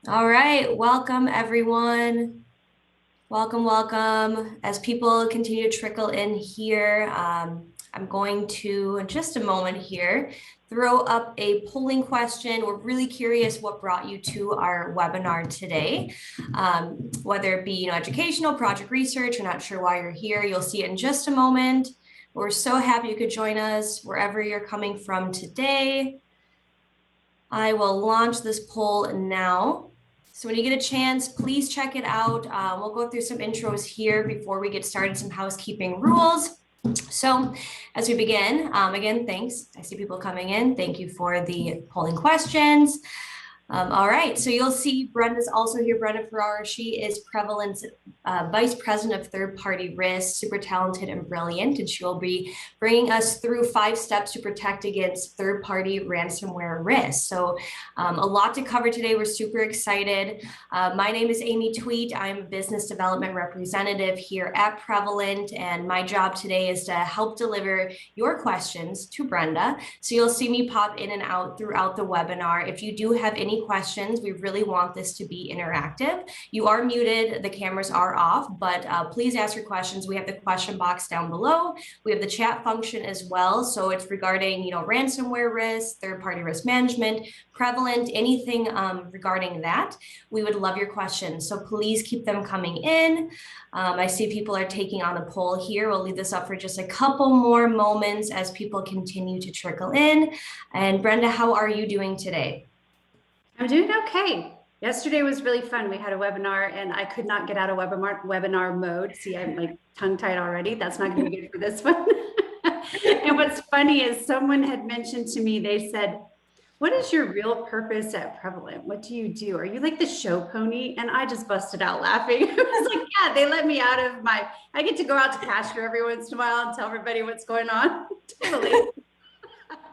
All right, welcome everyone. Welcome. As people continue to trickle in here, I'm going to, in just a moment here, throw up a polling question. We're really curious what brought you to our webinar today, whether it be educational, project research, we're not sure why you're here. You'll see it in just a moment. We're so happy you could join us wherever you're coming from today. I will launch this poll now. So when you get a chance, please check it out. We'll go through some intros here before we get started, some housekeeping rules. So as we begin, again, thanks. I see people coming in. Thank you for the polling questions. All right, so you'll see Brenda's also here, Brenda Ferraro. She is Prevalence Vice President of Third-Party Risk, super talented and brilliant, and she'll be bringing us through 5 steps to protect against third-party ransomware risk. So a lot to cover today. We're super excited. My name is Amy Tweet. I'm a business development representative here at Prevalent, and my job today is to help deliver your questions to Brenda. So you'll see me pop in and out throughout the webinar. If you do have any questions, we really want this to be interactive. You are muted, the cameras are off, but please ask your questions. We have the question box down below. We have the chat function as well. So it's regarding, ransomware risk, third-party risk management, Prevalent, anything regarding that. We would love your questions. So please keep them coming in. I see people are taking on the poll here. We'll leave this up for just a couple more moments as people continue to trickle in. And Brenda, how are you doing today? I'm doing okay. Yesterday was really fun. We had a webinar and I could not get out of webinar mode. See, I'm like tongue-tied already. That's not going to be good for this one. And what's funny is someone had mentioned to me, they said, what is your real purpose at Prevalent? What do you do? Are you like the show pony? And I just busted out laughing. I was like, yeah, they let me out of I get to go out to pasture every once in a while and tell everybody what's going on. Totally.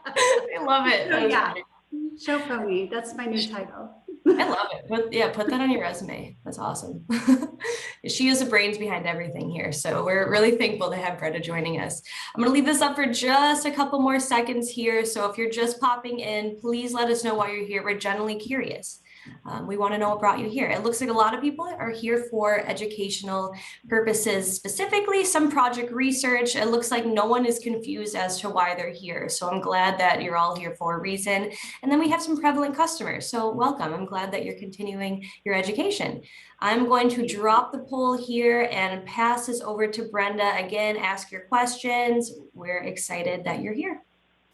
I love it. So, yeah. Show pony. That's my new title. I love it. Put that on your resume. That's awesome. She is the brains behind everything here. So we're really thankful to have Brenda joining us. I'm going to leave this up for just a couple more seconds here. So if you're just popping in, please let us know why you're here. We're genuinely curious. We want to know what brought you here. It looks like a lot of people are here for educational purposes, specifically some project research. It looks like no one is confused as to why they're here. So I'm glad that you're all here for a reason. And then we have some Prevalent customers. So welcome. I'm glad that you're continuing your education. I'm going to drop the poll here and pass this over to Brenda. Again, ask your questions. We're excited that you're here.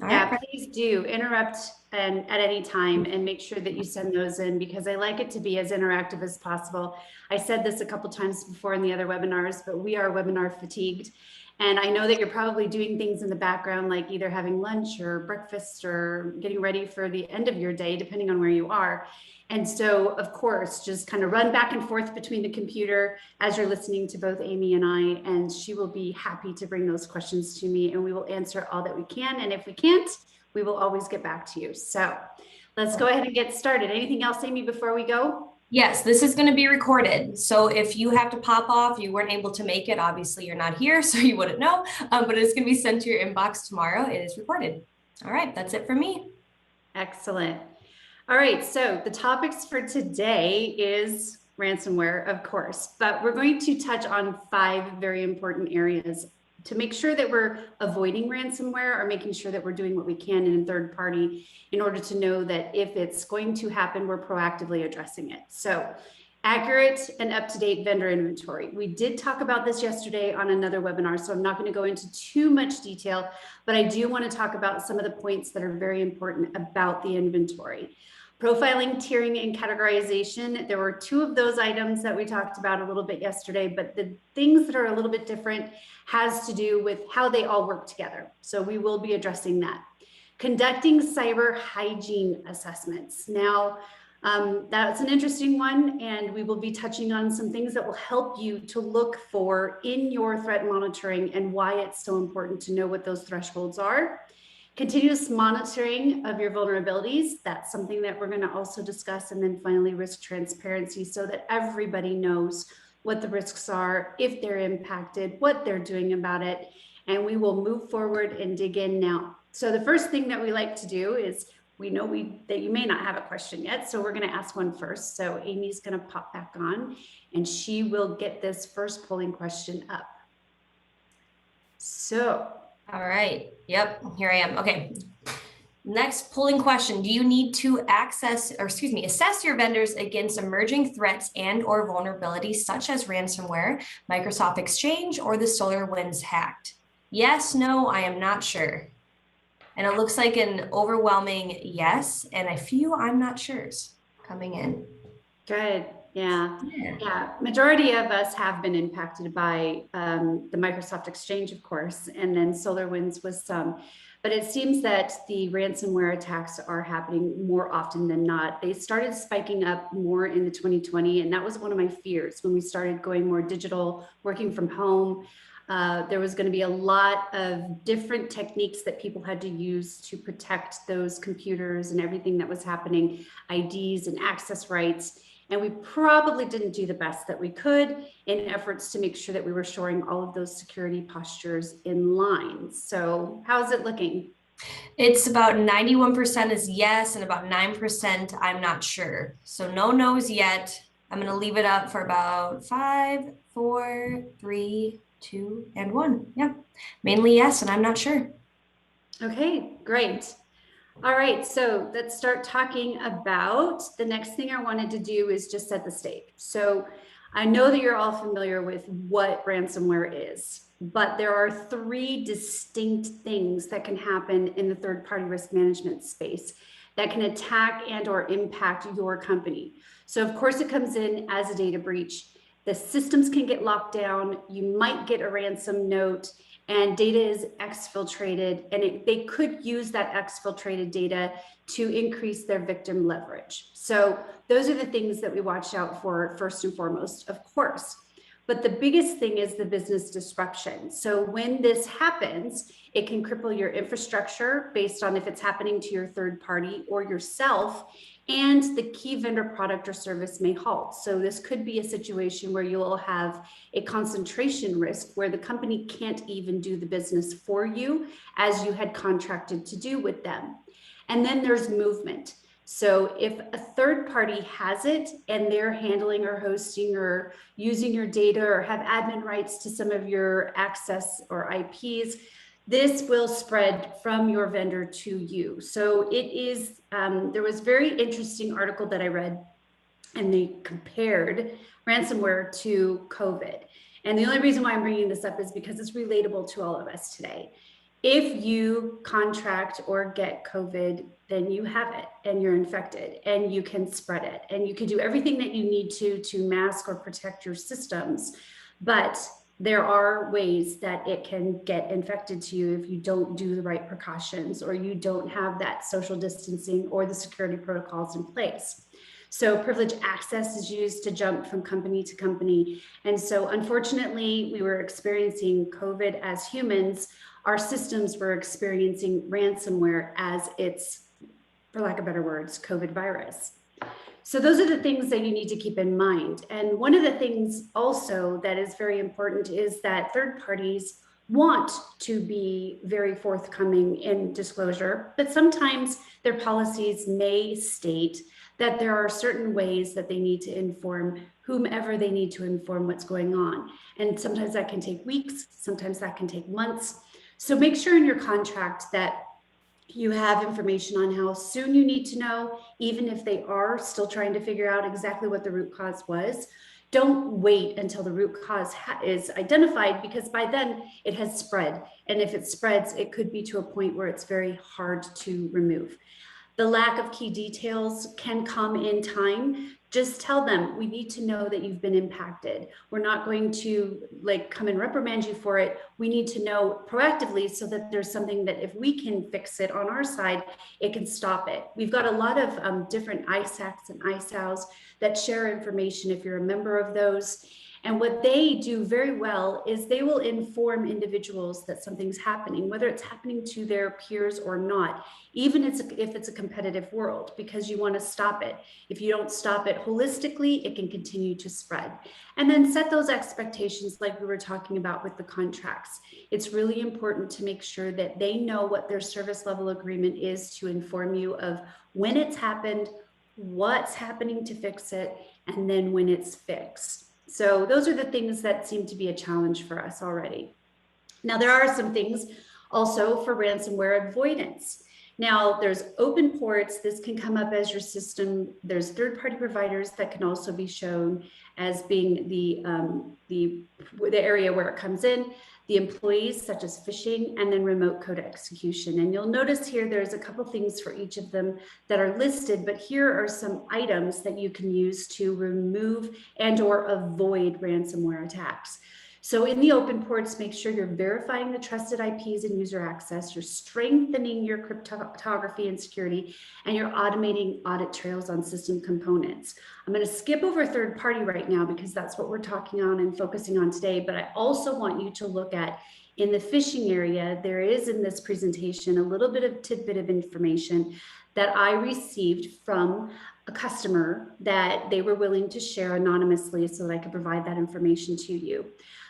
Yeah, please do interrupt at any time and make sure that you send those in because I like it to be as interactive as possible. I said this a couple times before in the other webinars, but we are webinar fatigued. And I know that you're probably doing things in the background, like either having lunch or breakfast or getting ready for the end of your day, depending on where you are. And so, of course, just kind of run back and forth between the computer as you're listening to both Amy and I, and she will be happy to bring those questions to me and we will answer all that we can. And if we can't, we will always get back to you. So let's go ahead and get started. Anything else, Amy, before we go? Yes, this is going to be recorded. So if you have to pop off, you weren't able to make it, obviously you're not here, so you wouldn't know, but it's going to be sent to your inbox tomorrow. It is recorded. All right, that's it for me. Excellent. All right, so the topics for today is ransomware, of course, but we're going to touch on 5 very important areas to make sure that we're avoiding ransomware or making sure that we're doing what we can in a third party in order to know that if it's going to happen, we're proactively addressing it. So accurate and up-to-date vendor inventory. We did talk about this yesterday on another webinar, so I'm not going to go into too much detail, but I do want to talk about some of the points that are very important about the inventory. Profiling, tiering, and categorization. There were 2 of those items that we talked about a little bit yesterday, but the things that are a little bit different has to do with how they all work together. So we will be addressing that. Conducting cyber hygiene assessments. Now, that's an interesting one, and we will be touching on some things that will help you to look for in your threat monitoring and why it's so important to know what those thresholds are. Continuous monitoring of your vulnerabilities. That's something that we're going to also discuss. And then finally, risk transparency so that everybody knows what the risks are, if they're impacted, what they're doing about it. And we will move forward and dig in now. So the first thing that we like to do is we know that you may not have a question yet, so we're going to ask one first. So Amy's going to pop back on, and she will get this first polling question up. So, all right. Yep, here I am. Okay. Next polling question. Do you need to assess your vendors against emerging threats and or vulnerabilities such as ransomware, Microsoft Exchange, or the SolarWinds hacked? Yes, no, I am not sure. And it looks like an overwhelming yes, and a few I'm not sure's coming in. Good. Yeah. Majority of us have been impacted by the Microsoft Exchange, of course, and then SolarWinds was some. But it seems that the ransomware attacks are happening more often than not. They started spiking up more in the 2020, and that was one of my fears when we started going more digital, working from home. There was going to be a lot of different techniques that people had to use to protect those computers and everything that was happening, IDs and access rights. And we probably didn't do the best that we could in efforts to make sure that we were shoring all of those security postures in line. So how's it looking? It's about 91% is yes, and about 9% I'm not sure. So no no's yet. I'm going to leave it up for about 5, 4, 3, 2, and 1. Yeah, mainly yes, and I'm not sure. Okay, great. All right, so let's start talking about the next thing I wanted to do is just set the stage. So I know that you're all familiar with what ransomware is, but there are 3 distinct things that can happen in the third-party risk management space that can attack and or impact your company. So of course it comes in as a data breach. The systems can get locked down. You might get a ransom note, and data is exfiltrated, and they could use that exfiltrated data to increase their victim leverage. So those are the things that we watch out for first and foremost, of course. But the biggest thing is the business disruption. So when this happens, it can cripple your infrastructure based on if it's happening to your third party or yourself, and the key vendor product or service may halt. So this could be a situation where you'll have a concentration risk where the company can't even do the business for you as you had contracted to do with them. And then there's movement. So if a third party has it and they're handling or hosting or using your data or have admin rights to some of your access or IPs, this will spread from your vendor to you. So it is, there was a very interesting article that I read, and they compared ransomware to COVID. And the only reason why I'm bringing this up is because it's relatable to all of us today. If you contract or get COVID, then you have it and you're infected and you can spread it and you can do everything that you need to mask or protect your systems. But there are ways that it can get infected to you if you don't do the right precautions or you don't have that social distancing or the security protocols in place. So privileged access is used to jump from company to company. And so unfortunately, we were experiencing COVID as humans. Our systems were experiencing ransomware as its, for lack of better words, COVID virus. So those are the things that you need to keep in mind. And one of the things also that is very important is that third parties want to be very forthcoming in disclosure, but sometimes their policies may state that there are certain ways that they need to inform whomever they need to inform what's going on. And sometimes that can take weeks, sometimes that can take months. So make sure in your contract that you have information on how soon you need to know, even if they are still trying to figure out exactly what the root cause was. Don't wait until the root cause is identified, because by then it has spread. And if it spreads, it could be to a point where it's very hard to remove. The lack of key details can come in time. Just tell them, we need to know that you've been impacted. We're not going to come and reprimand you for it. We need to know proactively so that there's something that if we can fix it on our side, it can stop it. We've got a lot of different ISACs and ISAOs that share information if you're a member of those. And what they do very well is they will inform individuals that something's happening, whether it's happening to their peers or not, even if it's a competitive world, because you want to stop it. If you don't stop it holistically, it can continue to spread. And then set those expectations like we were talking about with the contracts. It's really important to make sure that they know what their service level agreement is to inform you of when it's happened, what's happening to fix it, and then when it's fixed. So those are the things that seem to be a challenge for us already. Now, there are some things also for ransomware avoidance. Now, there's open ports. This can come up as your system. There's third-party providers that can also be shown as being the area where it comes in, the employees such as phishing, and then remote code execution. And you'll notice here there's a couple things for each of them that are listed, but here are some items that you can use to remove and or avoid ransomware attacks. So in the open ports, make sure you're verifying the trusted IPs and user access, you're strengthening your cryptography and security, and you're automating audit trails on system components. I'm going to skip over third party right now because that's what we're talking on and focusing on today, but I also want you to look at in the phishing area, there is in this presentation a little bit of tidbit of information that I received from a customer that they were willing to share anonymously so that I could provide that information to you.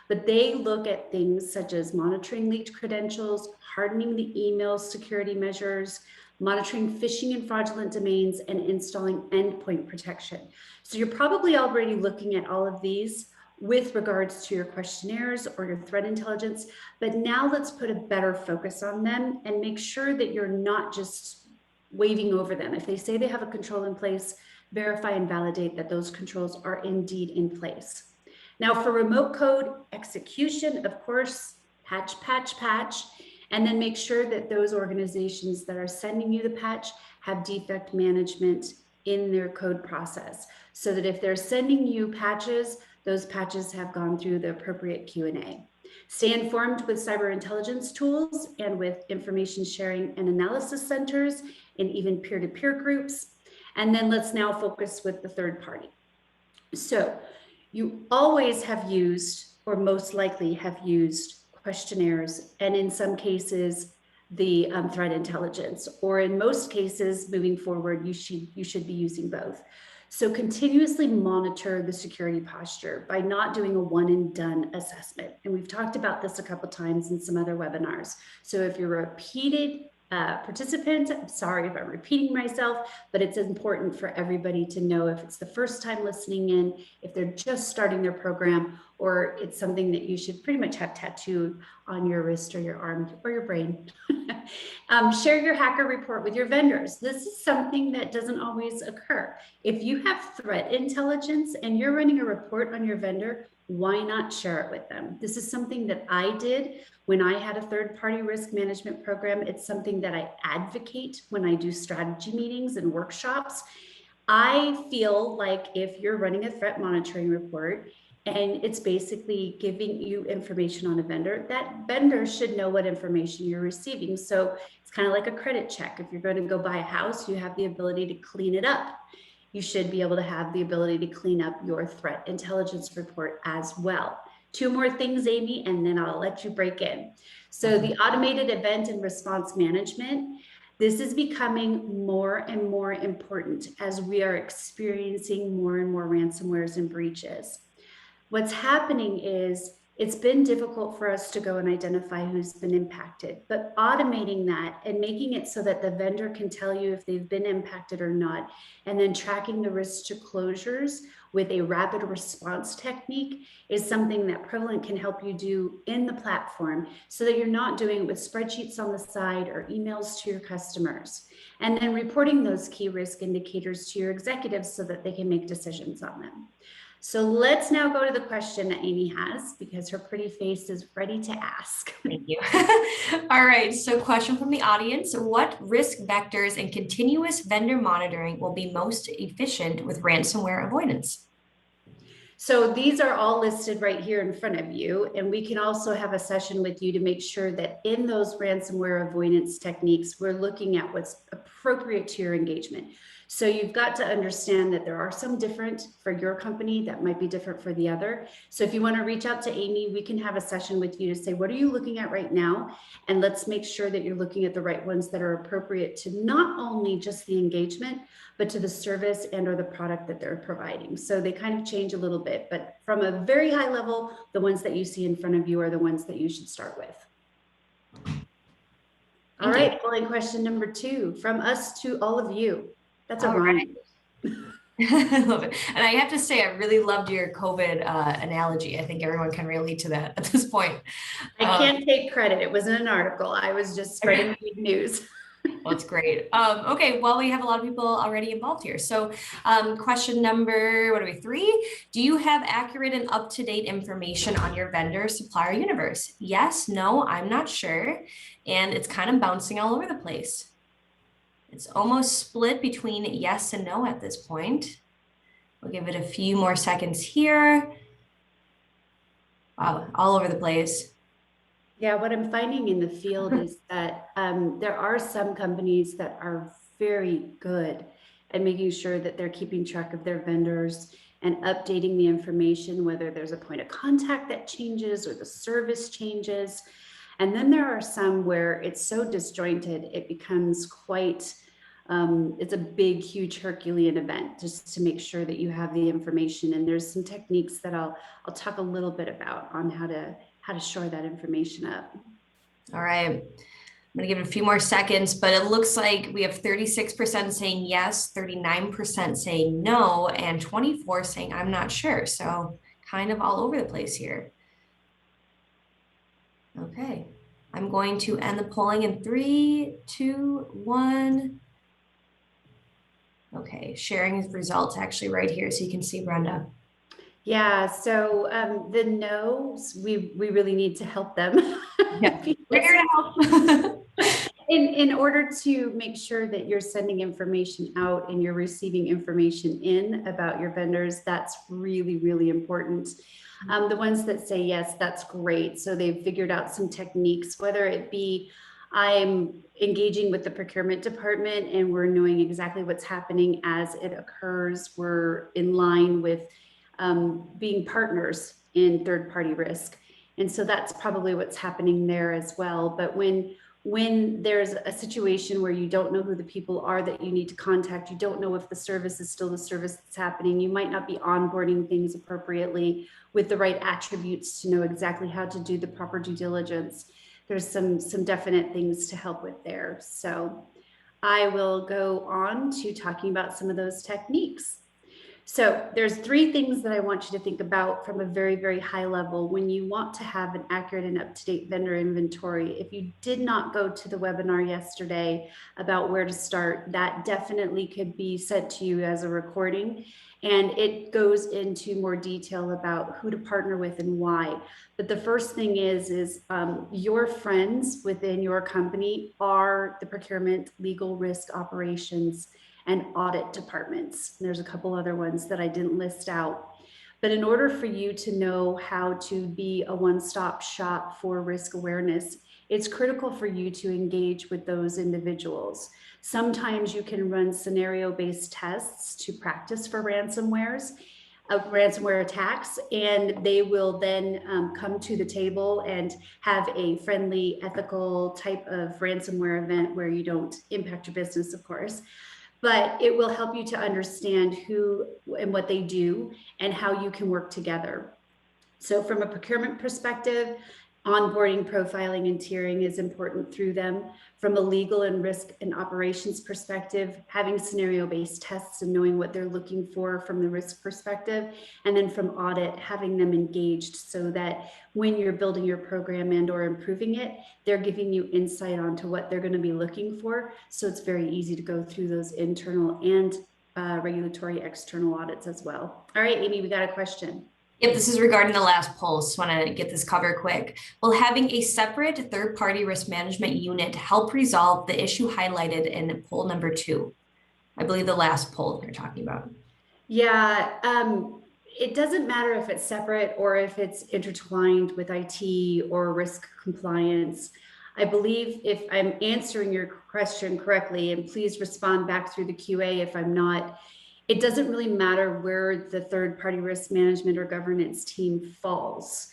But they look at things such as monitoring leaked credentials, hardening the email security measures, monitoring phishing and fraudulent domains, and installing endpoint protection. So you're probably already looking at all of these with regards to your questionnaires or your threat intelligence, but now let's put a better focus on them and make sure that you're not just waving over them. If they say they have a control in place, verify and validate that those controls are indeed in place. Now for remote code execution, of course, patch, and then make sure that those organizations that are sending you the patch have defect management in their code process, so that if they're sending you patches, those patches have gone through the appropriate Q&A. Stay informed with cyber intelligence tools and with information sharing and analysis centers and even peer-to-peer groups. And then let's now focus with the third party. So you always have used, or most likely have used, questionnaires, and in some cases, the threat intelligence, or in most cases, moving forward, you should be using both. So continuously monitor the security posture by not doing a one and done assessment. And we've talked about this a couple times in some other webinars. So if you're a repeated participant, I'm sorry if I'm repeating myself, but it's important for everybody to know if it's the first time listening in, if they're just starting their program, or it's something that you should pretty much have tattooed on your wrist or your arm or your brain. Share your hacker report with your vendors. This is something that doesn't always occur. If you have threat intelligence and you're running a report on your vendor, why not share it with them? This is something that I did when I had a third-party risk management program. It's something that I advocate when I do strategy meetings and workshops. I feel like if you're running a threat monitoring report and it's basically giving you information on a vendor, that vendor should know what information you're receiving. So it's kind of like a credit check. If you're going to go buy a house, you have the ability to clean it up. You should be able to have the ability to clean up your threat intelligence report as well. Two more things, Amy, and then I'll let you break in. So the automated event and response management, this is becoming more and more important as we are experiencing more and more ransomwares and breaches. What's happening is it's been difficult for us to go and identify who's been impacted, but automating that and making it so that the vendor can tell you if they've been impacted or not, and then tracking the risks to closures with a rapid response technique is something that Prevalent can help you do in the platform, so that you're not doing it with spreadsheets on the side or emails to your customers, and then reporting those key risk indicators to your executives so that they can make decisions on them. So let's now go to the question that Amy has, because her pretty face is ready to ask. Thank you. All right, so question from the audience. What risk vectors and continuous vendor monitoring will be most efficient with ransomware avoidance? So these are all listed right here in front of you, and we can also have a session with you to make sure that in those ransomware avoidance techniques, we're looking at what's appropriate to your engagement. So you've got to understand that there are some different for your company that might be different for the other. So if you want to reach out to Amy, we can have a session with you to say, what are you looking at right now? And let's make sure that you're looking at the right ones that are appropriate to not only just the engagement, but to the service and or the product that they're providing. So they kind of change a little bit, but from a very high level, the ones that you see in front of you are the ones that you should start with. All right, polling question number 2, from us to all of you. That's a rhyme. I love it. And I have to say, I really loved your COVID analogy. I think everyone can relate to that at this point. I can't take credit. It wasn't an article. I was just spreading big news. Well, that's great. Okay, well, we have a lot of people already involved here. So question number, 3? Do you have accurate and up-to-date information on your vendor supplier universe? Yes, no, I'm not sure. And it's kind of bouncing all over the place. It's almost split between yes and no at this point. We'll give it a few more seconds here. Wow, all over the place. Yeah, what I'm finding in the field is that there are some companies that are very good at making sure that they're keeping track of their vendors and updating the information, whether there's a point of contact that changes or the service changes. And then there are some where it's so disjointed, it becomes quite, it's a big, huge Herculean event just to make sure that you have the information. And there's some techniques that I'll talk a little bit about on how to shore that information up. All right. I'm going to give it a few more seconds, but it looks like we have 36% saying yes, 39% saying no, and 24% saying I'm not sure. So kind of all over the place here. Okay. I'm going to end the polling in 3, 2, 1. Okay. Sharing results actually right here so you can see Brenda. Yeah, so the no's, we really need to help them. Yeah, we're here to help. In order to make sure that you're sending information out and you're receiving information in about your vendors, that's really, really important. The ones that say yes, that's great. So they've figured out some techniques, whether it be I'm engaging with the procurement department and we're knowing exactly what's happening as it occurs. We're in line with being partners in third-party risk. And so that's probably what's happening there as well. But when there's a situation where you don't know who the people are that you need to contact, you don't know if the service is still the service that's happening, you might not be onboarding things appropriately with the right attributes to know exactly how to do the proper due diligence. There's some definite things to help with there. So I will go on to talking about some of those techniques. So there's 3 things that I want you to think about from a very, very high level when you want to have an accurate and up-to-date vendor inventory. If you did not go to the webinar yesterday about where to start, that definitely could be sent to you as a recording. And it goes into more detail about who to partner with and why. But the first thing is your friends within your company are the procurement, legal, risk, operations, and audit departments. There's a couple other ones that I didn't list out. But in order for you to know how to be a one-stop shop for risk awareness, it's critical for you to engage with those individuals. Sometimes you can run scenario-based tests to practice for ransomware attacks, and they will then come to the table and have a friendly, ethical type of ransomware event where you don't impact your business, of course. But it will help you to understand who and what they do and how you can work together. So from a procurement perspective, onboarding, profiling, and tiering is important through them. From a legal and risk and operations perspective, having scenario-based tests and knowing what they're looking for from the risk perspective. And then from audit, having them engaged so that when you're building your program and or improving it, they're giving you insight onto what they're going to be looking for. So it's very easy to go through those internal and regulatory external audits as well. All right, Amy, we got a question. Yep, this is regarding the last poll. Just want to get this covered quick. Will having a separate third-party risk management unit help resolve the issue highlighted in poll number 2? I believe the last poll you're talking about. Yeah, it doesn't matter if it's separate or if it's intertwined with IT or risk compliance. I believe if I'm answering your question correctly, and please respond back through the QA if I'm not, it doesn't really matter where the third-party risk management or governance team falls.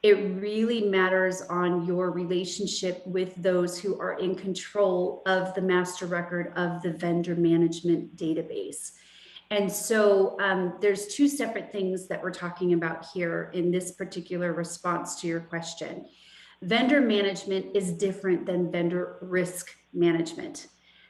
It really matters on your relationship with those who are in control of the master record of the vendor management database. And so there's two separate things that we're talking about here in this particular response to your question. Vendor management is different than vendor risk management.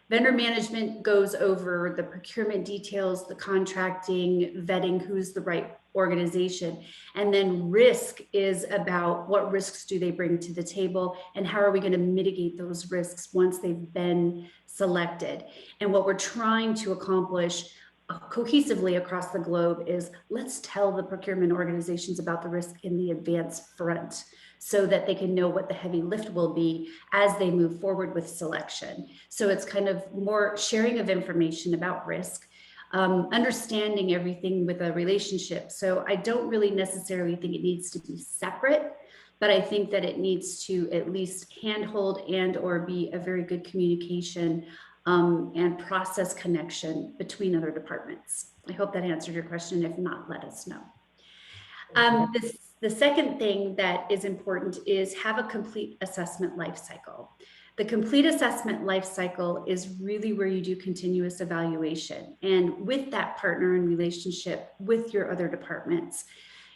Vendor management goes over the procurement details, the contracting, vetting who's the right organization. And then risk is about what risks do they bring to the table and how are we going to mitigate those risks once they've been selected. And what we're trying to accomplish cohesively across the globe is let's tell the procurement organizations about the risk in the advance front so that they can know what the heavy lift will be as they move forward with selection. So it's kind of more sharing of information about risk, understanding everything with a relationship. So I don't really necessarily think it needs to be separate, but I think that it needs to at least handhold and or be a very good communication and process connection between other departments. I hope that answered your question. If not, let us know. The second thing that is important is have a complete assessment life cycle. The complete assessment life cycle is really where you do continuous evaluation. And with that partner and relationship with your other departments,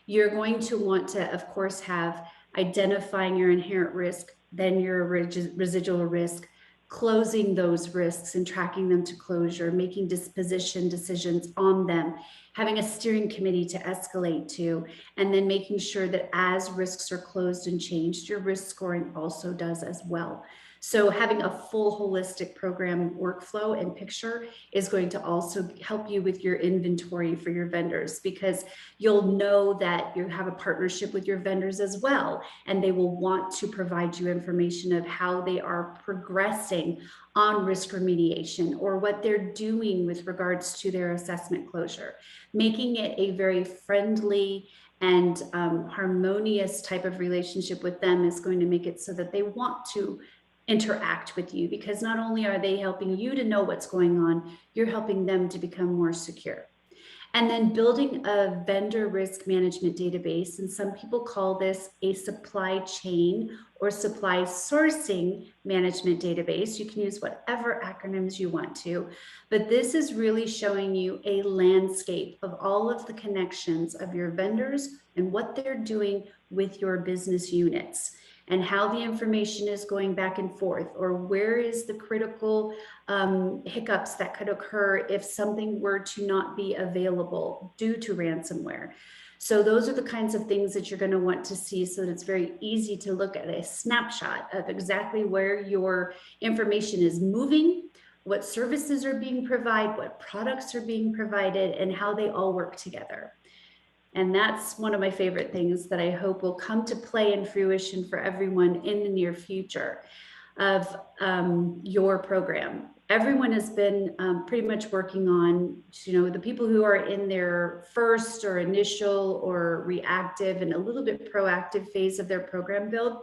you're going to want to, of course, have identifying your inherent risk, then your residual risk, closing those risks and tracking them to closure, making disposition decisions on them, having a steering committee to escalate to, and then making sure that as risks are closed and changed, your risk scoring also does as well. So having a full holistic program workflow and picture is going to also help you with your inventory for your vendors, because you'll know that you have a partnership with your vendors as well, and they will want to provide you information of how they are progressing on risk remediation or what they're doing with regards to their assessment closure, making it a very friendly and harmonious type of relationship with them is going to make it so that they want to interact with you, because not only are they helping you to know what's going on, you're helping them to become more secure. And then building a vendor risk management database, and some people call this a supply chain or supply sourcing management database. You can use whatever acronyms you want to, but this is really showing you a landscape of all of the connections of your vendors and what they're doing with your business units, and how the information is going back and forth, or where is the critical hiccups that could occur if something were to not be available due to ransomware. So those are the kinds of things that you're going to want to see, so that it's very easy to look at a snapshot of exactly where your information is moving, what services are being provided, what products are being provided, and how they all work together. And that's one of my favorite things that I hope will come to play in fruition for everyone in the near future of your program. Everyone has been pretty much working on, the people who are in their first or initial or reactive and a little bit proactive phase of their program build.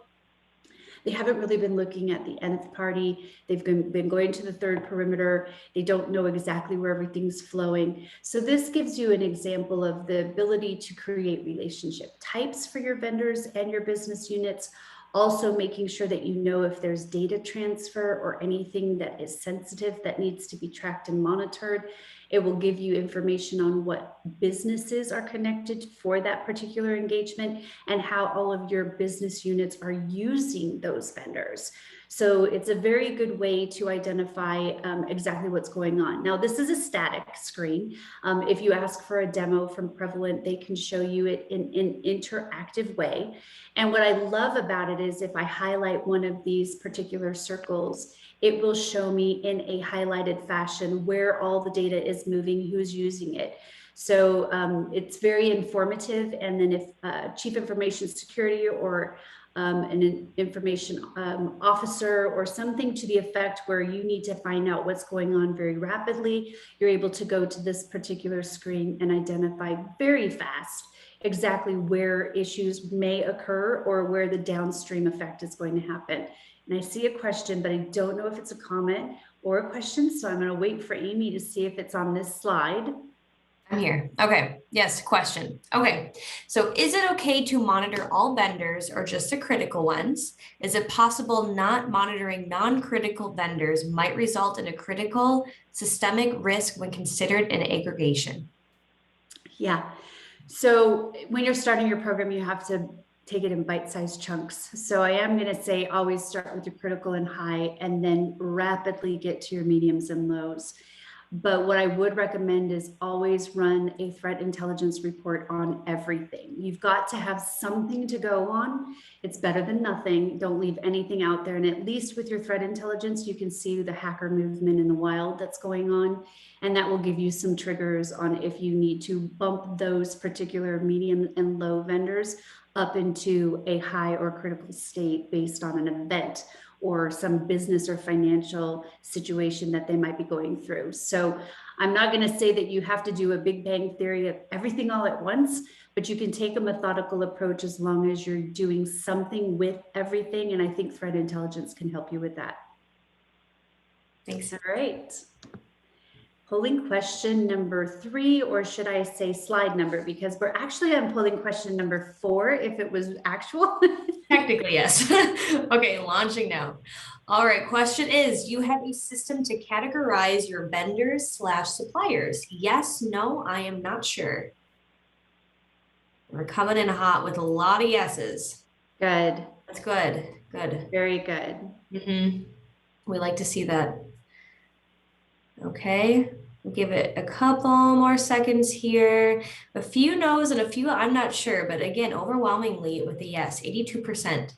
They haven't really been looking at the nth party. They've been going to the third perimeter. They don't know exactly where everything's flowing. So this gives you an example of the ability to create relationship types for your vendors and your business units. Also making sure that you know if there's data transfer or anything that is sensitive that needs to be tracked and monitored. It will give you information on what businesses are connected for that particular engagement and how all of your business units are using those vendors. So it's a very good way to identify exactly what's going on. Now, this is a static screen. If you ask for a demo from Prevalent, they can show you it in an interactive way. And what I love about it is if I highlight one of these particular circles, it will show me in a highlighted fashion where all the data is moving, who's using it. So it's very informative. And then if Chief Information Security or an information officer or something to the effect where you need to find out what's going on very rapidly, you're able to go to this particular screen and identify very fast exactly where issues may occur or where the downstream effect is going to happen. And I see a question, but I don't know if it's a comment or a question. So I'm going to wait for Amy to see if it's on this slide. I'm here. Okay. Yes, question. Okay. So is it okay to monitor all vendors or just the critical ones? Is it possible not monitoring non-critical vendors might result in a critical systemic risk when considered in aggregation? Yeah. So when you're starting your program, you have to take it in bite-sized chunks. So I am going to say always start with your critical and high, and then rapidly get to your mediums and lows. But what I would recommend is always run a threat intelligence report on everything. You've got to have something to go on. It's better than nothing. Don't leave anything out there. And at least with your threat intelligence, you can see the hacker movement in the wild that's going on. And that will give you some triggers on if you need to bump those particular medium and low vendors up into a high or critical state based on an event or some business or financial situation that they might be going through. So I'm not going to say that you have to do a big bang theory of everything all at once, but you can take a methodical approach as long as you're doing something with everything. And I think threat intelligence can help you with that. Thanks. All right. Polling question number 3, or should I say slide number? Because we're actually on polling question number 4 if it was actual. Technically, yes. Okay, launching now. All right, question is, you have a system to categorize your vendors/suppliers. Yes, no, I am not sure. We're coming in hot with a lot of yeses. Good. That's good. Good. Very good. We like to see that. Okay, we'll give it a couple more seconds here. A few no's and a few I'm not sure, but again, overwhelmingly with a yes, 82%.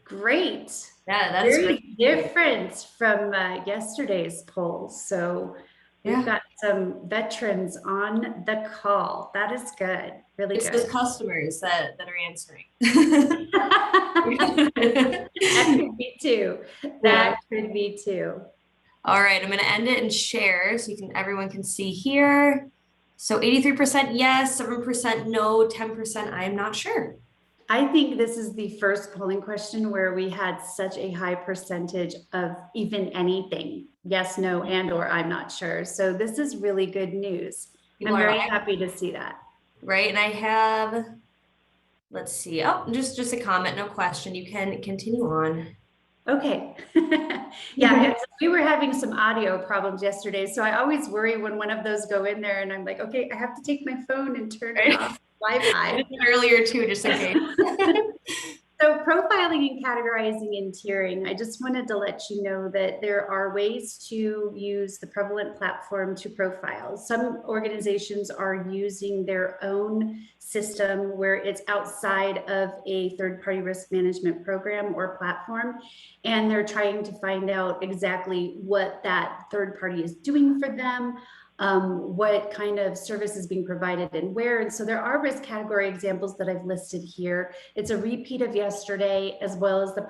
Great. Yeah, that is very great. different from yesterday's poll. So we've got some veterans on the call. That is good. Really it's good. those customers that are answering. That could be too. That could be too. All right, I'm going to end it and share so everyone can see here. So 83% yes, 7% no, 10% I'm not sure. I think this is the first polling question where we had such a high percentage of even anything, yes, no, and or I'm not sure. So this is really good news. I'm very happy to see that. Right, and I have, let's see, oh, just a comment, no question. You can continue on. Okay. Yeah, we were having some audio problems yesterday. So I always worry when one of those go in there and I'm like, okay, I have to take my phone and turn it off Wi-Fi. Earlier too, just in case. So profiling and categorizing and tiering, I just wanted to let you know that there are ways to use the prevalent platform to profile. Some organizations are using their own system where it's outside of a third-party risk management program or platform, and they're trying to find out exactly what that third party is doing for them, what kind of service is being provided and where. And so there are risk category examples that I've listed here. It's a repeat of yesterday, as well as the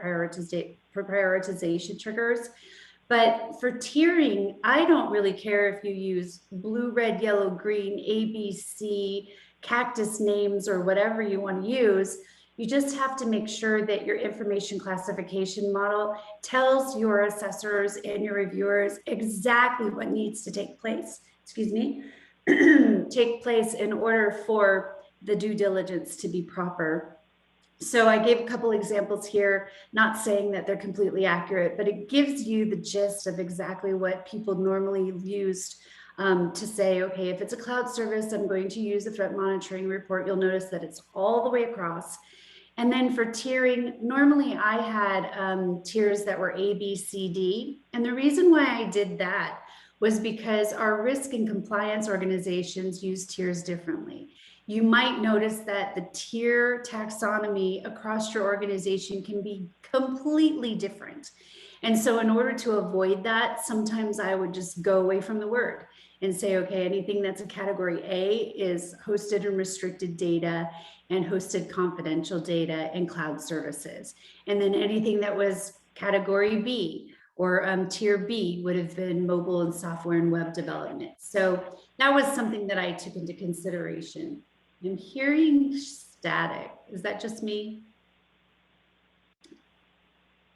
prioritization triggers. But for tiering, I don't really care if you use blue, red, yellow, green, ABC, cactus names, or whatever you want to use. You just have to make sure that your information classification model tells your assessors and your reviewers exactly what needs to take place, take place in order for the due diligence to be proper. So I gave a couple examples here, not saying that they're completely accurate, but it gives you the gist of exactly what people normally used to say, okay, if it's a cloud service, I'm going to use a threat monitoring report. You'll notice that it's all the way across. And then for tiering, normally I had tiers that were A, B, C, D. And the reason why I did that was because our risk and compliance organizations use tiers differently. You might notice that the tier taxonomy across your organization can be completely different. And so in order to avoid that, sometimes I would just go away from the word and say, okay, anything that's a category A is hosted and restricted data and hosted confidential data and cloud services. And then anything that was category B or tier B would have been mobile and software and web development. So that was something that I took into consideration. I'm hearing static. Is that just me?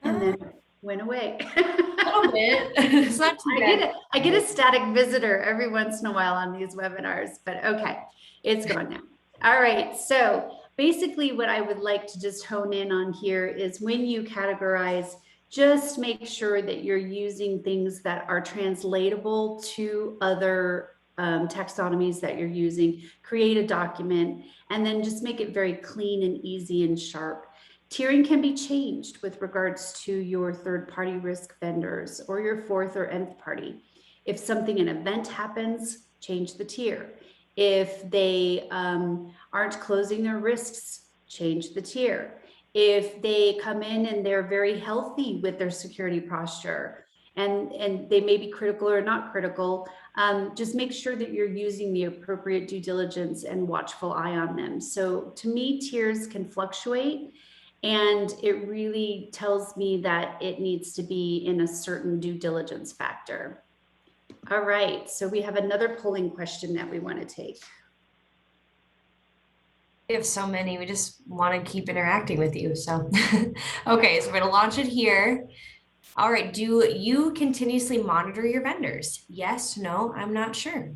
And then went away. A little bit. It's not too bad. I get a static visitor every once in a while on these webinars, but okay, it's gone now. All right, so basically what I would like to just hone in on here is when you categorize, just make sure that you're using things that are translatable to other taxonomies that you're using. Create a document and then just make it very clean and easy and sharp. Tiering can be changed with regards to your third-party risk vendors or your fourth or nth party. If something, an event happens, change the tier. If they aren't closing their risks, change the tier. If they come in and they're very healthy with their security posture and they may be critical or not critical, just make sure that you're using the appropriate due diligence and watchful eye on them. So to me, tiers can fluctuate. And it really tells me that it needs to be in a certain due diligence factor. All right, so we have another polling question that we want to take. We have so many, we just want to keep interacting with you. So, okay, so we're going to launch it here. All right, do you continuously monitor your vendors? Yes, no, I'm not sure.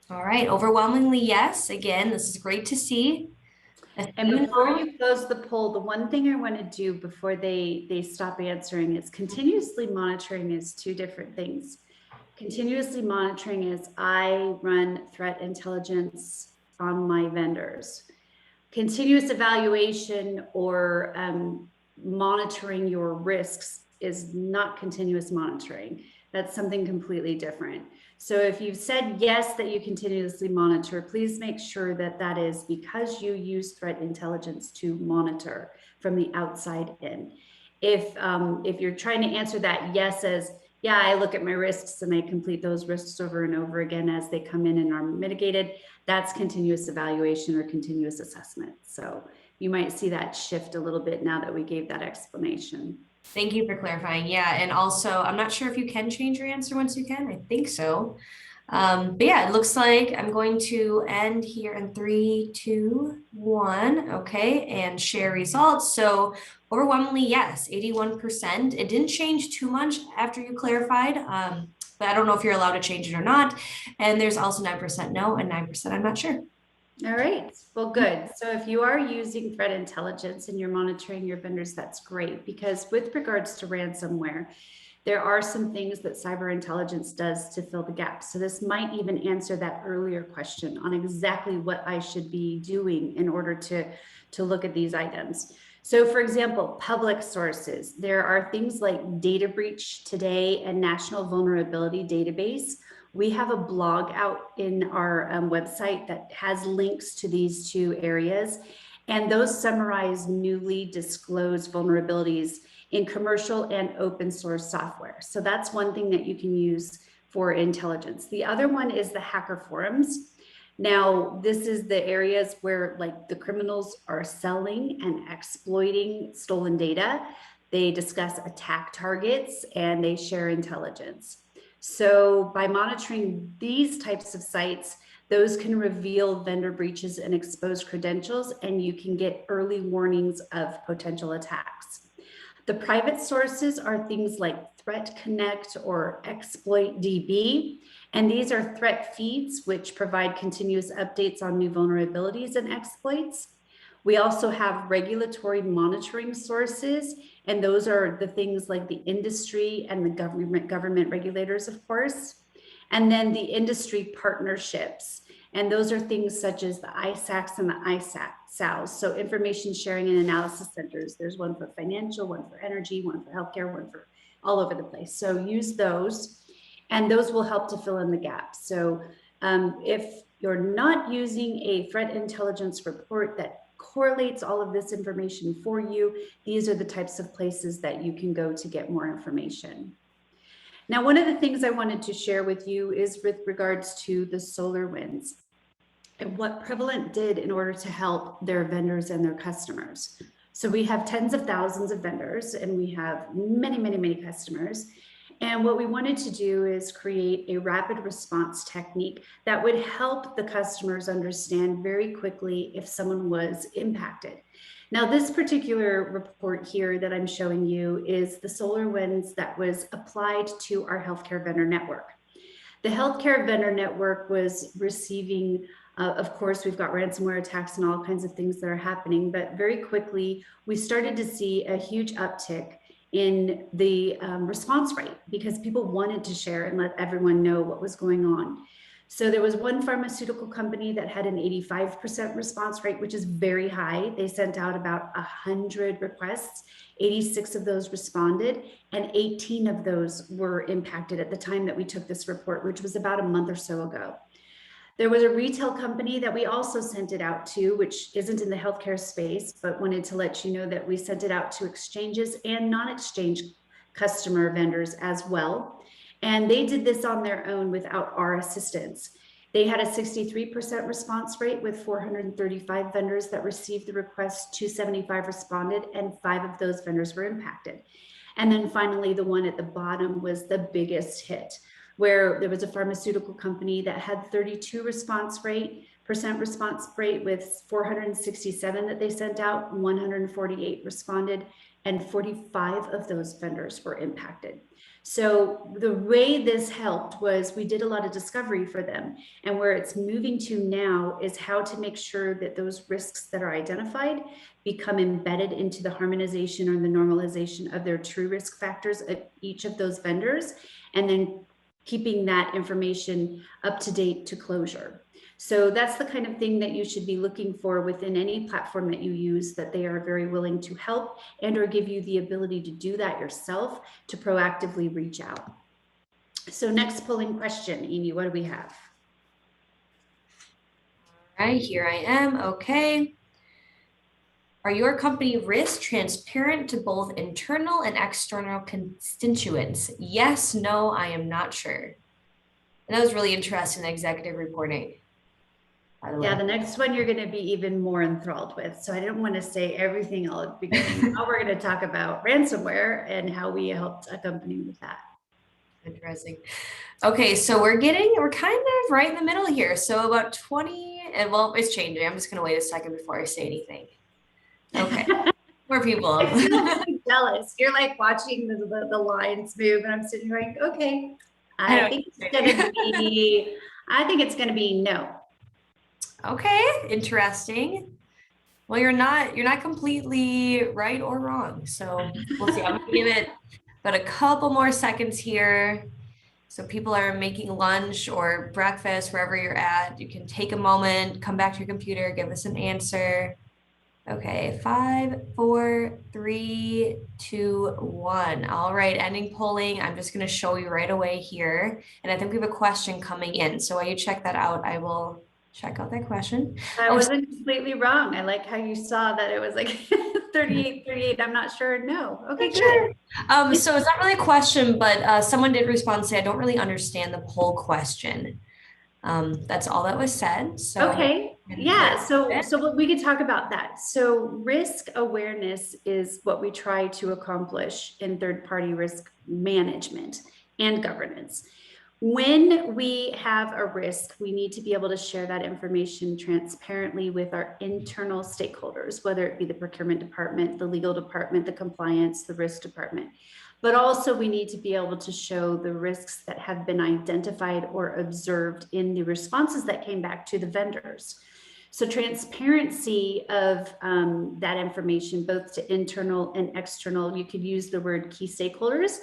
All right, overwhelmingly yes. Again, this is great to see. And before you close the poll, the one thing I want to do before they stop answering is continuously monitoring is two different things. Continuously monitoring is I run threat intelligence on my vendors. Continuous evaluation or monitoring your risks is not continuous monitoring. That's something completely different. So if you've said yes that you continuously monitor, please make sure that that is because you use threat intelligence to monitor from the outside in. If you're trying to answer that yes as, yeah, I look at my risks and I complete those risks over and over again as they come in and are mitigated, that's continuous evaluation or continuous assessment. So you might see that shift a little bit now that we gave that explanation. Thank you for clarifying. Yeah, and also, I'm not sure if you can change your answer once you can. I think so. But yeah, it looks like I'm going to end here in 3, 2, 1. Okay, and share results. So overwhelmingly, yes, 81%. It didn't change too much after you clarified, but I don't know if you're allowed to change it or not. And there's also 9% no and 9% I'm not sure. All right, well, good. So if you are using threat intelligence and you're monitoring your vendors, that's great, because with regards to ransomware, there are some things that cyber intelligence does to fill the gaps. So this might even answer that earlier question on exactly what I should be doing in order to look at these items. So for example, public sources, there are things like Data Breach Today and National Vulnerability Database. We have a blog out in our website that has links to these two areas, and those summarize newly disclosed vulnerabilities in commercial and open source software. So that's one thing that you can use for intelligence. The other one is the hacker forums. Now, this is the areas where like the criminals are selling and exploiting stolen data. They discuss attack targets and they share intelligence. So by monitoring these types of sites, those can reveal vendor breaches and expose credentials, and you can get early warnings of potential attacks. The private sources are things like Threat Connect or Exploit DB, and these are threat feeds which provide continuous updates on new vulnerabilities and exploits. We also have regulatory monitoring sources, and those are the things like the industry and the government regulators, of course. And then the industry partnerships, and those are things such as the ISACs and the ISALs, so information sharing and analysis centers. There's one for financial, one for energy, one for healthcare, one for all over the place. So use those, and those will help to fill in the gaps. So if you're not using a threat intelligence report that correlates all of this information for you, these are the types of places that you can go to get more information. Now, one of the things I wanted to share with you is with regards to the SolarWinds and what Prevalent did in order to help their vendors and their customers. So we have tens of thousands of vendors and we have many, many, many customers. And what we wanted to do is create a rapid response technique that would help the customers understand very quickly if someone was impacted. Now, this particular report here that I'm showing you is the SolarWinds that was applied to our healthcare vendor network. The healthcare vendor network was receiving, of course, we've got ransomware attacks and all kinds of things that are happening, but very quickly we started to see a huge uptick in the response rate because people wanted to share and let everyone know what was going on. So there was one pharmaceutical company that had an 85% response rate, which is very high. They sent out about 100 requests. 86 of those responded, and 18 of those were impacted at the time that we took this report, which was about a month or so ago. There was a retail company that we also sent it out to, which isn't in the healthcare space, but wanted to let you know that we sent it out to exchanges and non-exchange customer vendors as well. And they did this on their own without our assistance. They had a 63% response rate with 435 vendors that received the request, 275 responded, and 5 of those vendors were impacted. And then finally, the one at the bottom was the biggest hit, where there was a pharmaceutical company that had 32% response rate with 467 that they sent out, 148 responded, and 45 of those vendors were impacted. So the way this helped was we did a lot of discovery for them, and where it's moving to now is how to make sure that those risks that are identified become embedded into the harmonization or the normalization of their true risk factors at each of those vendors, and then keeping that information up to date to closure. So that's the kind of thing that you should be looking for within any platform that you use, that they are very willing to help and or give you the ability to do that yourself, to proactively reach out. So next polling question, Amy, what do we have? All right, here I am. Okay. Are your company risks transparent to both internal and external constituents? Yes, no, I am not sure. And that was really interesting, the executive reporting. Yeah, the next one you're going to be even more enthralled with. So I didn't want to say everything all at the beginning. Now we're going to talk about ransomware and how we helped a company with that. Interesting. Okay, so we're kind of right in the middle here. So about 20, and well, it's changing. I'm just going to wait a second before I say anything. Okay, more people. I feel really jealous. You're like watching the lines move, and I'm sitting here like, okay, I think it's going to be no. Okay, interesting. Well, you're not completely right or wrong. So we'll see. I'm gonna give it about a couple more seconds here. So people are making lunch or breakfast wherever you're at. You can take a moment, come back to your computer, give us an answer. Okay, 5, 4, 3, 2, 1. All right, ending polling. I'm just gonna show you right away here. And I think we have a question coming in. So while you check that out, I will check out that question. I wasn't completely wrong. I like how you saw that it was like 38. I'm not sure. No. Okay, good. So it's not really a question, but someone did respond and say, I don't really understand the poll question. That's all that was said. So okay. Yeah. So we could talk about that. So risk awareness is what we try to accomplish in third-party risk management and governance. When we have a risk, we need to be able to share that information transparently with our internal stakeholders, whether it be the procurement department, the legal department, the compliance, the risk department. But also we need to be able to show the risks that have been identified or observed in the responses that came back to the vendors. So transparency of that information, both to internal and external, you could use the word key stakeholders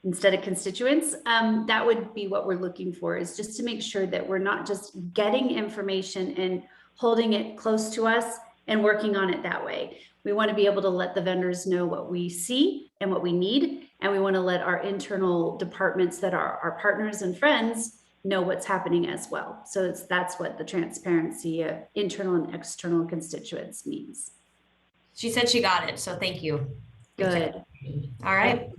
instead of constituents. That would be what we're looking for, is just to make sure that we're not just getting information and holding it close to us and working on it that way. We want to be able to let the vendors know what we see and what we need. And we want to let our internal departments that are our partners and friends know what's happening as well. So that's what the transparency of internal and external constituents means. She said she got it. So thank you. Good. All right.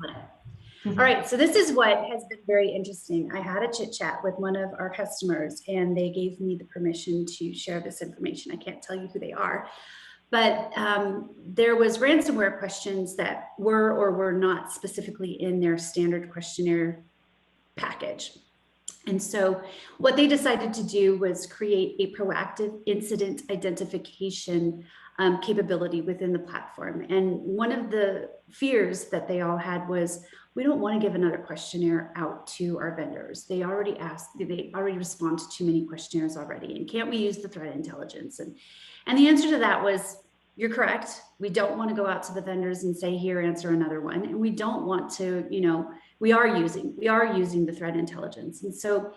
All right, so this is what has been very interesting. I had a chit chat with one of our customers and they gave me the permission to share this information. I can't tell you who they are, but there was ransomware questions that were or were not specifically in their standard questionnaire package. And so what they decided to do was create a proactive incident identification capability within the platform. And one of the fears that they all had was, we don't want to give another questionnaire out to our vendors. They already respond to too many questionnaires already. And can't we use the threat intelligence? And the answer to that was, you're correct. We don't want to go out to the vendors and say, here, answer another one. And we don't want to, we are using the threat intelligence. And so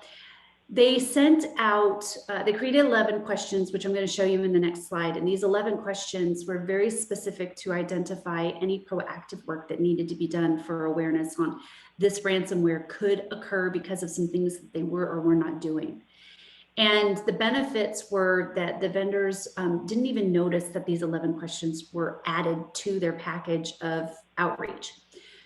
they sent out, they created 11 questions, which I'm going to show you in the next slide. And these 11 questions were very specific to identify any proactive work that needed to be done for awareness on this ransomware could occur because of some things that they were or were not doing. And the benefits were that the vendors didn't even notice that these 11 questions were added to their package of outreach.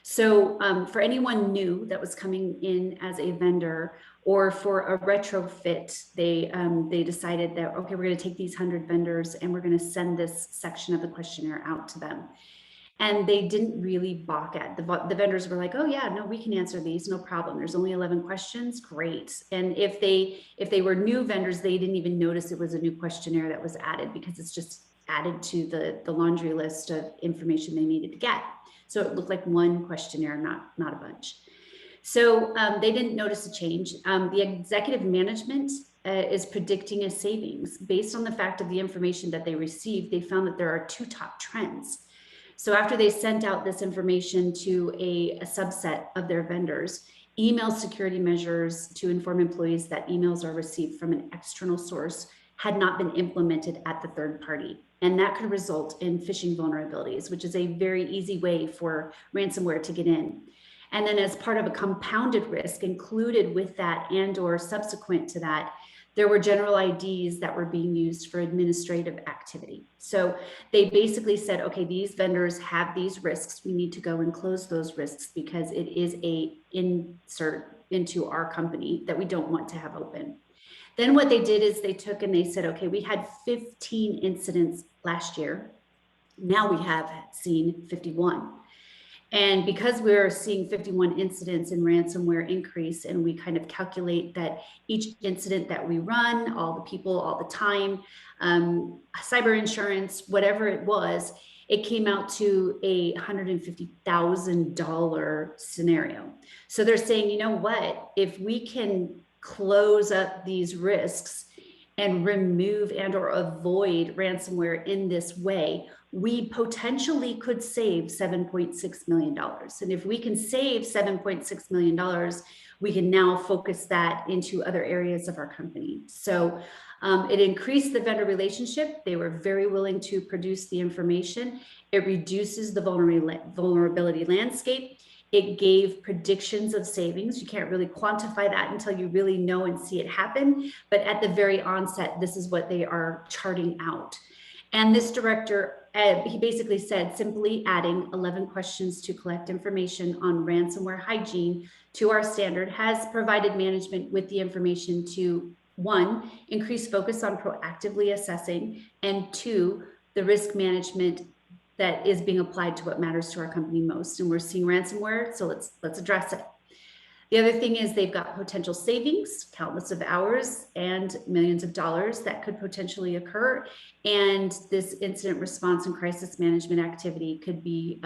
So for anyone new that was coming in as a vendor, or for a retrofit, they decided that, okay, we're going to take these 100 vendors and we're going to send this section of the questionnaire out to them. And they didn't really balk at the vendors were like, oh yeah, no, we can answer these, no problem. There's only 11 questions, great. And if they were new vendors, they didn't even notice it was a new questionnaire that was added, because it's just added to the laundry list of information they needed to get. So it looked like one questionnaire, not a bunch. So they didn't notice a change. The executive management is predicting a savings based on the fact of the information that they received. They found that there are two top trends. So after they sent out this information to a subset of their vendors, email security measures to inform employees that emails are received from an external source had not been implemented at the third party. And that could result in phishing vulnerabilities, which is a very easy way for ransomware to get in. And then as part of a compounded risk included with that, and or subsequent to that, there were general IDs that were being used for administrative activity. So they basically said, okay, these vendors have these risks. We need to go and close those risks because it is a insert into our company that we don't want to have open. Then what they did is they took and they said, okay, we had 15 incidents last year. Now we have seen 51. And because we're seeing 51 incidents in ransomware increase, and we kind of calculate that each incident that we run, all the people, all the time, cyber insurance, whatever it was, it came out to a $150,000 scenario. So they're saying, you know what, if we can close up these risks and remove and or avoid ransomware in this way, we potentially could save $7.6 million. And if we can save $7.6 million, we can now focus that into other areas of our company. So it increased the vendor relationship. They were very willing to produce the information. It reduces the vulnerability landscape. It gave predictions of savings. You can't really quantify that until you really know and see it happen. But at the very onset, this is what they are charting out. And this director, he basically said, simply adding 11 questions to collect information on ransomware hygiene to our standard has provided management with the information to, 1, increase focus on proactively assessing, and 2, the risk management that is being applied to what matters to our company most. And we're seeing ransomware, so let's address it. The other thing is they've got potential savings, countless of hours and millions of dollars that could potentially occur. And this incident response and crisis management activity could be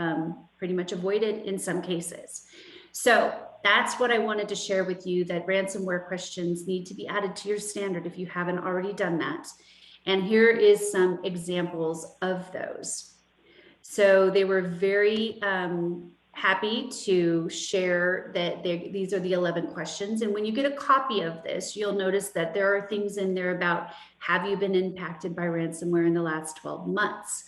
pretty much avoided in some cases. So that's what I wanted to share with you, that ransomware questions need to be added to your standard if you haven't already done that. And here is some examples of those. So they were very happy to share that these are the 11 questions. And when you get a copy of this, you'll notice that there are things in there about, have you been impacted by ransomware in the last 12 months?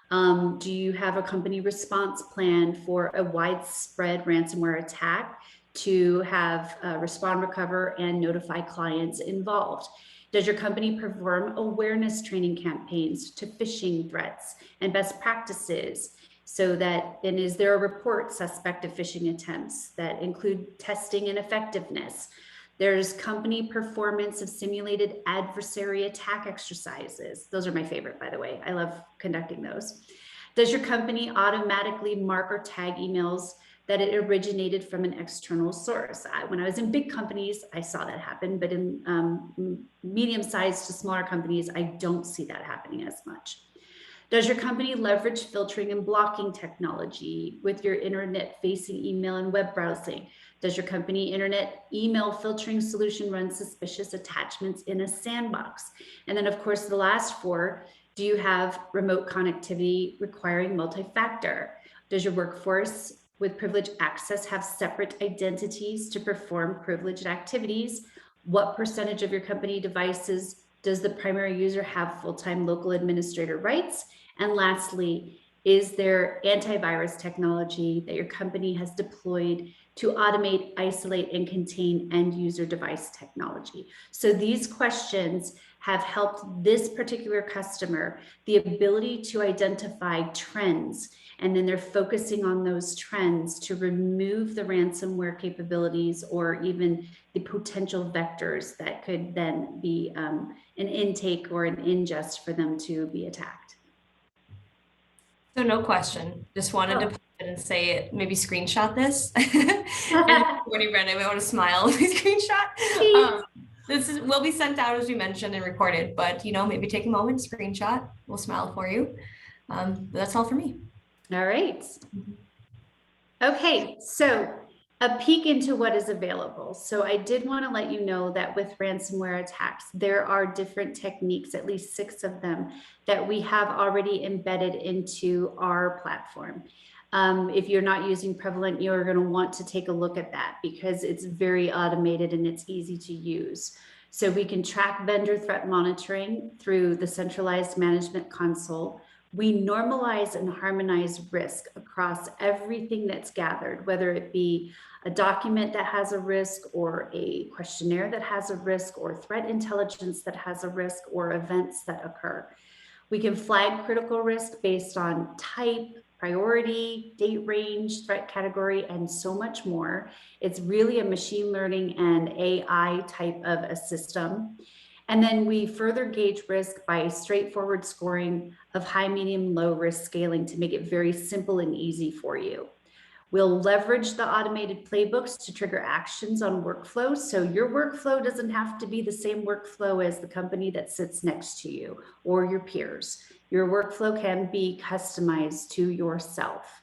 Do you have a company response plan for a widespread ransomware attack to have respond, recover, and notify clients involved? Does your company perform awareness training campaigns to phishing threats and best practices? So that, and is there a report suspect of phishing attempts that include testing and effectiveness? There's company performance of simulated adversary attack exercises. Those are my favorite, by the way. I love conducting those. Does your company automatically mark or tag emails that it originated from an external source. When I was in big companies, I saw that happen, but in medium-sized to smaller companies, I don't see that happening as much. Does your company leverage filtering and blocking technology with your internet-facing email and web browsing? Does your company internet email filtering solution run suspicious attachments in a sandbox? And then, of course, the last four, do you have remote connectivity requiring multi-factor? Does your workforce with privileged access have separate identities to perform privileged activities? What percentage of your company devices does the primary user have full-time local administrator rights? And lastly, is there antivirus technology that your company has deployed to automate, isolate, and contain end user device technology? So these questions have helped this particular customer the ability to identify trends, and then they're focusing on those trends to remove the ransomware capabilities or even the potential vectors that could then be an intake or an ingest for them to be attacked. So no question. Just wanted to pop in and say, maybe screenshot this. And morning, Brenda, I want to smile. Screenshot. This will be sent out as we mentioned and recorded, but maybe take a moment, screenshot. We'll smile for you. But that's all for me. All right. Okay, so a peek into what is available. So I did want to let you know that with ransomware attacks, there are different techniques, at least 6 of them, that we have already embedded into our platform. If you're not using Prevalent, you're going to want to take a look at that because it's very automated and it's easy to use. So we can track vendor threat monitoring through the centralized management console. We normalize and harmonize risk across everything that's gathered, whether it be a document that has a risk or a questionnaire that has a risk or threat intelligence that has a risk or events that occur. We can flag critical risk based on type, priority, date range, threat category, and so much more. It's really a machine learning and AI type of a system. And then we further gauge risk by straightforward scoring of high, medium, low risk scaling to make it very simple and easy for you. We'll leverage the automated playbooks to trigger actions on workflows. So your workflow doesn't have to be the same workflow as the company that sits next to you or your peers. Your workflow can be customized to yourself.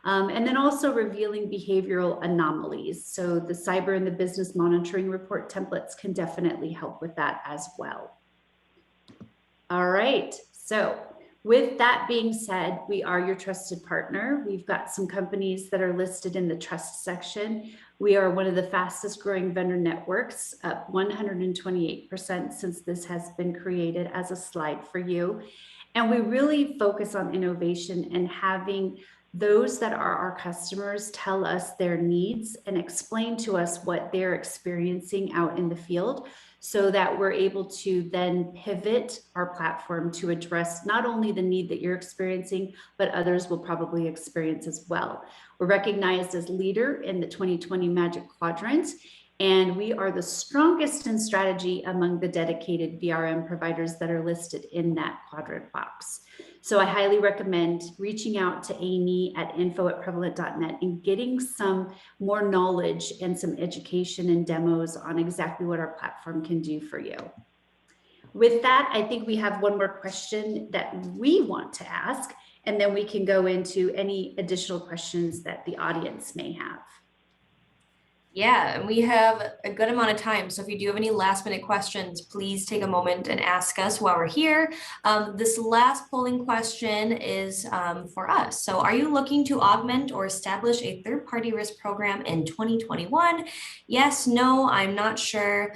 And then also revealing behavioral anomalies. So the cyber and the business monitoring report templates can definitely help with that as well. All right, so with that being said, we are your trusted partner. We've got some companies that are listed in the trust section. We are one of the fastest growing vendor networks, up 128% since this has been created as a slide for you. And we really focus on innovation and having those that are our customers tell us their needs and explain to us what they're experiencing out in the field so that we're able to then pivot our platform to address not only the need that you're experiencing, but others will probably experience as well. We're recognized as leader in the 2020 Magic Quadrant, and we are the strongest in strategy among the dedicated VRM providers that are listed in that quadrant box. So I highly recommend reaching out to Amy at info@prevalent.net and getting some more knowledge and some education and demos on exactly what our platform can do for you. With that, I think we have one more question that we want to ask, and then we can go into any additional questions that the audience may have. Yeah, and we have a good amount of time. So if you do have any last minute questions, please take a moment and ask us while we're here. This last polling question is for us. So are you looking to augment or establish a third-party risk program in 2021? Yes, no, I'm not sure.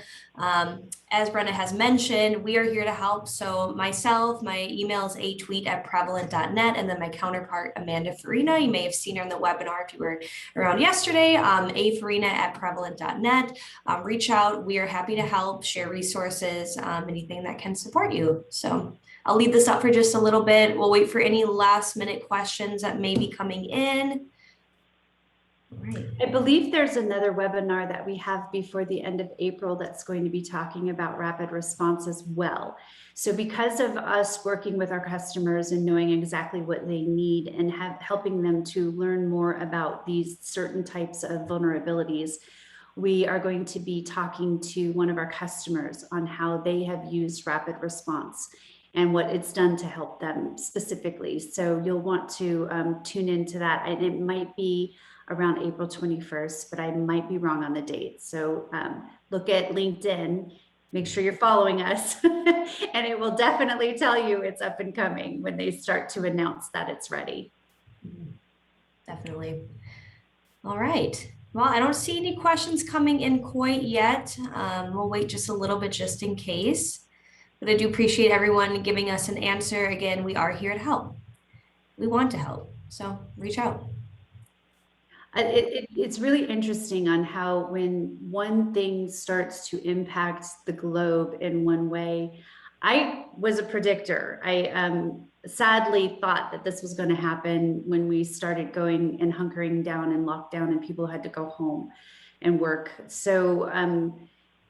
As Brenda has mentioned, we are here to help. So myself, my email is atweet@prevalent.net, and then my counterpart, Amanda Farina, you may have seen her in the webinar if you were around yesterday, afarina@prevalent.net. Reach out. We are happy to help, share resources, anything that can support you. So I'll leave this up for just a little bit. We'll wait for any last minute questions that may be coming in. Right. I believe there's another webinar that we have before the end of April that's going to be talking about rapid response as well. So because of us working with our customers and knowing exactly what they need and helping them to learn more about these certain types of vulnerabilities, we are going to be talking to one of our customers on how they have used rapid response and what it's done to help them specifically. So you'll want to tune into that, and it might be around April 21st, but I might be wrong on the date. So look at LinkedIn, make sure you're following us, and it will definitely tell you it's up and coming when they start to announce that it's ready. Definitely. All right. Well, I don't see any questions coming in quite yet. We'll wait just a little bit just in case. But I do appreciate everyone giving us an answer. Again, we are here to help. We want to help. So reach out. It's really interesting on how when one thing starts to impact the globe in one way. I was a predictor. I sadly thought that this was going to happen when we started going and hunkering down and lockdown and people had to go home and work. So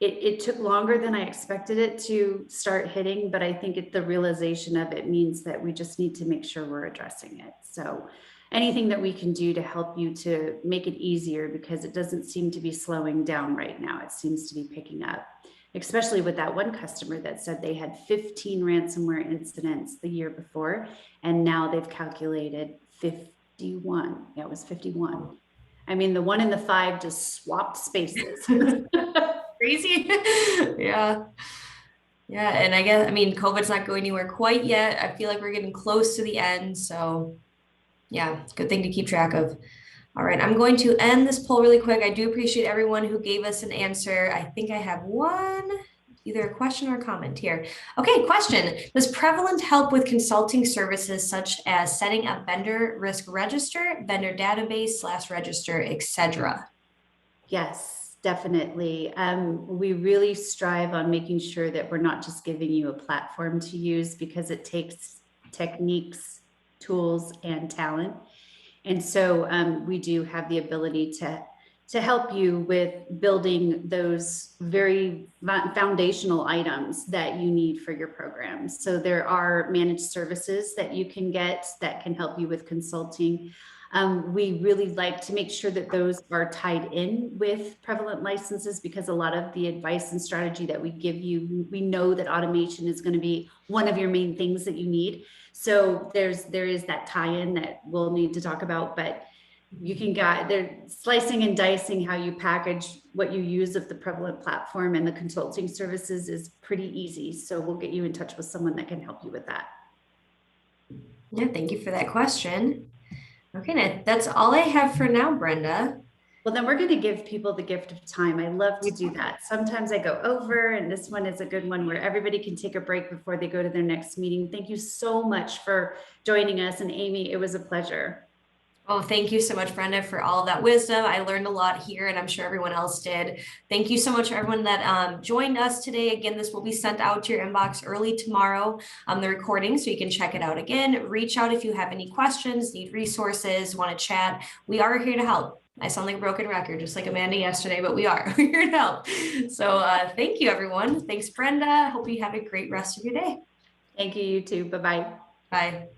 it took longer than I expected it to start hitting, but I think the realization of it means that we just need to make sure we're addressing it. So anything that we can do to help you to make it easier, because it doesn't seem to be slowing down right now. It seems to be picking up, especially with that one customer that said they had 15 ransomware incidents the year before, and now they've calculated 51. Yeah, it was 51. I mean, the 1 and the 5 just swapped spaces. Crazy. Yeah. Yeah. And I mean, COVID's not going anywhere quite yet. I feel like we're getting close to the end. So yeah, good thing to keep track of. All right, I'm going to end this poll really quick. I do appreciate everyone who gave us an answer. I think I have one, either a question or a comment here. Okay, question. Does Prevalent help with consulting services such as setting up vendor risk register, vendor database / register, etc.? Yes, definitely. We really strive on making sure that we're not just giving you a platform to use, because it takes techniques, tools, and talent. And so we do have the ability to help you with building those very foundational items that you need for your programs. So there are managed services that you can get that can help you with consulting. We really like to make sure that those are tied in with Prevalent licenses, because a lot of the advice and strategy that we give you, we know that automation is going to be one of your main things that you need. So there is that tie-in that we'll need to talk about, but you can get they're slicing and dicing how you package what you use of the Prevalent platform, and the consulting services is pretty easy. So we'll get you in touch with someone that can help you with that. Yeah, thank you for that question. Okay, that's all I have for now, Brenda. Well, then we're going to give people the gift of time. I love to do that. Sometimes I go over, and this one is a good one where everybody can take a break before they go to their next meeting. Thank you so much for joining us. And Amy, it was a pleasure. Oh, thank you so much, Brenda, for all of that wisdom. I learned a lot here, and I'm sure everyone else did. Thank you so much for everyone that joined us today. Again, this will be sent out to your inbox early tomorrow, the recording, so you can check it out again. Reach out if you have any questions, need resources, want to chat. We are here to help. I sound like a broken record, just like Amanda yesterday, but we are. We're here to help. So thank you, everyone. Thanks, Brenda. Hope you have a great rest of your day. Thank you, you too. Bye-bye. Bye.